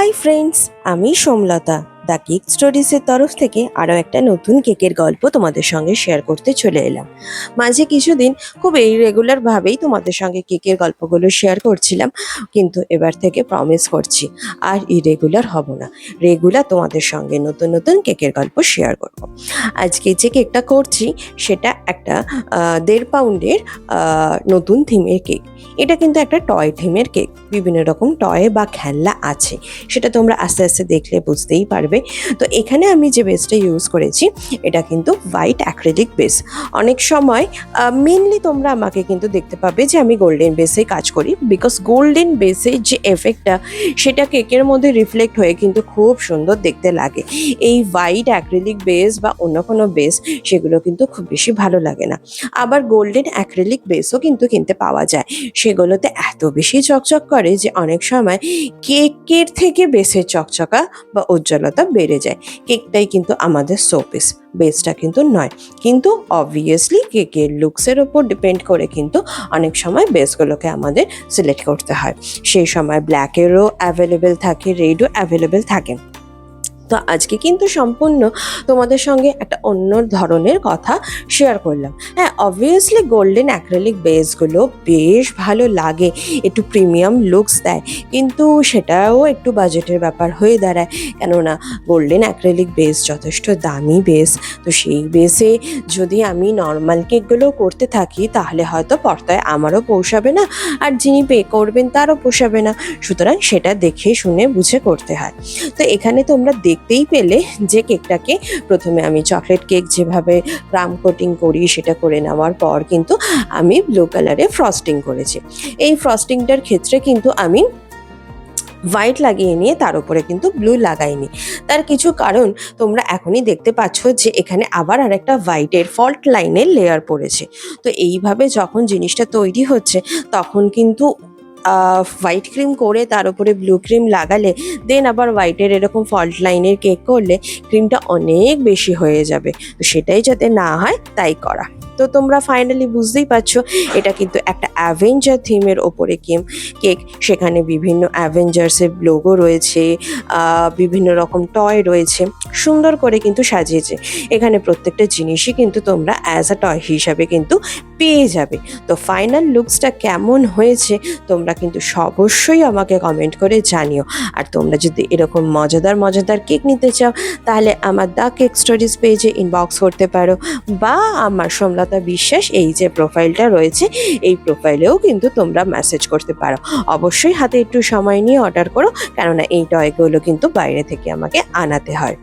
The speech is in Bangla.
হাই ফ্রেন্ডস, আমি সোমলতা দ্য কেক স্টোরিজের তরফ থেকে আরও একটা নতুন কেকের গল্প তোমাদের সঙ্গে শেয়ার করতে চলে এলাম। মাঝে কিছুদিন খুব ইরেগুলারভাবেই তোমাদের সঙ্গে কেকের গল্পগুলো শেয়ার করছিলাম, কিন্তু এবার থেকে প্রমিস করছি আর ইরেগুলার হব না, রেগুলার তোমাদের সঙ্গে নতুন নতুন কেকের গল্প শেয়ার করব। আজকে যে কেকটা করছি সেটা একটা 1.5 পাউন্ডের নতুন থিমের কেক। এটা কিন্তু একটা টয় থিমের কেক, বিভিন্ন রকম টয় বা খেলনা আছে, সেটা তোমরা আস্তে আস্তে দেখলে বুঝতেই পারবে। তো এখানে আমি যে বেসটা ইউজ করেছি এটা কিন্তু হোয়াইট অ্যাক্রিলিক বেস। অনেক সময় মেনলি তোমরা আমাকে কিন্তু দেখতে পাবে যে আমি গোল্ডেন বেসে কাজ করি, বিকজ গোল্ডেন বেসের যে এফেক্টটা সেটা কেকের মধ্যে রিফ্লেক্ট হয়ে কিন্তু খুব সুন্দর দেখতে লাগে। এই হোয়াইট অ্যাক্রিলিক বেস বা অন্য কোনো বেস সেগুলো কিন্তু খুব বেশি ভালো লাগে না। আবার গোল্ডেন অ্যাক্রিলিক বেসও কিন্তু কিনতে পাওয়া যায়, সেগুলোতে এত বেশি চকচক করে যে অনেক সময় কেকের থেকে বেসের চকচকা বা উজ্জ্বলতা বেড়ে যায়। কেকটাই কিন্তু আমাদের শোপিস, বেসটা কিন্তু নয়। কিন্তু অবভিয়াসলি কেকের লুকসের ওপর ডিপেন্ড করে কিন্তু অনেক সময় বেসগুলোকে আমাদের সিলেক্ট করতে হয়। সেই সময় ব্ল্যাকেরও অ্যাভেলেবেল থাকে, রেডও অ্যাভেলেবেল থাকে। তো আজকে কিন্তু সম্পূর্ণ তোমাদের সঙ্গে একটা অন্য ধরনের কথা শেয়ার করলাম। হ্যাঁ, অবভিয়াসলি গোল্ডেন অ্যাক্রিলিক বেসগুলো বেশ ভালো লাগে, একটু প্রিমিয়াম লুকস দেয়, কিন্তু সেটাও একটু বাজেটের ব্যাপার হয়ে দাঁড়ায়। কেননা গোল্ডেন অ্যাক্রিলিক বেস যথেষ্ট দামি বেস, তো সেই বেসে যদি আমি নর্মাল কেকগুলো করতে থাকি তাহলে হয়তো পর্দায় আমারও পোষাবে না, আর যিনি পে করবেন তারও পোষাবে না। সুতরাং সেটা দেখে শুনে বুঝে করতে হয়। তো এখানে তোমরা দেখতেই পেলে যে কেকটাকে প্রথমে আমি চকলেট কেক যেভাবে ক্রাম কোটিং করি সেটা করে নেওয়ার পর কিন্তু আমি ব্লু কালারে ফ্রস্টিং করেছি। এই ফ্রস্টিংটার ক্ষেত্রে কিন্তু আমি হোয়াইট লাগিয়ে নিয়ে তার উপরে কিন্তু ব্লু লাগাইনি। তার কিছু কারণ তোমরা এখনই দেখতে পাচ্ছ যে এখানে আবার আরেকটা হোয়াইটের ফল্ট লাইনের লেয়ার পড়েছে। তো এইভাবে যখন জিনিসটা তৈরি হচ্ছে তখন কিন্তু হোয়াইট ক্রিম করে তার উপরে ব্লু ক্রিম লাগালে দেন আবার হোয়াইটের এরকম ফল্ট লাইনের কেক করলে ক্রিমটা অনেক বেশি হয়ে যাবে। তো সেটাই যাতে না হয় তাই করা। তো তোমরা ফাইনালি বুঝতেই পারছো এটা কিন্তু একটা অ্যাভেঞ্জার থিমের ওপরে কেক। সেখানে বিভিন্ন অ্যাভেঞ্জার্সের লোগো রয়েছে, বিভিন্ন রকম টয় রয়েছে, সুন্দর করে কিন্তু সাজিয়েছে। এখানে প্রত্যেকটা জিনিসই কিন্তু তোমরা অ্যাজ আ টয় হিসাবে কিন্তু পেয়ে যাবে। তো ফাইনাল লুকসটা কেমন হয়েছে তোমরা কিন্তু অবশ্যই আমাকে কমেন্ট করে জানিও। আর তোমরা যদি এরকম মজাদার মজাদার কেক নিতে চাও তাহলে আমার দ্য কেক স্টোরিজ পেজে ইনবক্স করতে পারো, বা আমার সোমলতা বিশ্বাস এই যে প্রোফাইলটা রয়েছে এই প্রোফাইলেও কিন্তু তোমরা মেসেজ করতে পারো। অবশ্যই হাতে একটু সময় নিয়ে অর্ডার করো, কেননা এই টয়গুলো কিন্তু বাইরে থেকে আমাকে আনাতে হয়।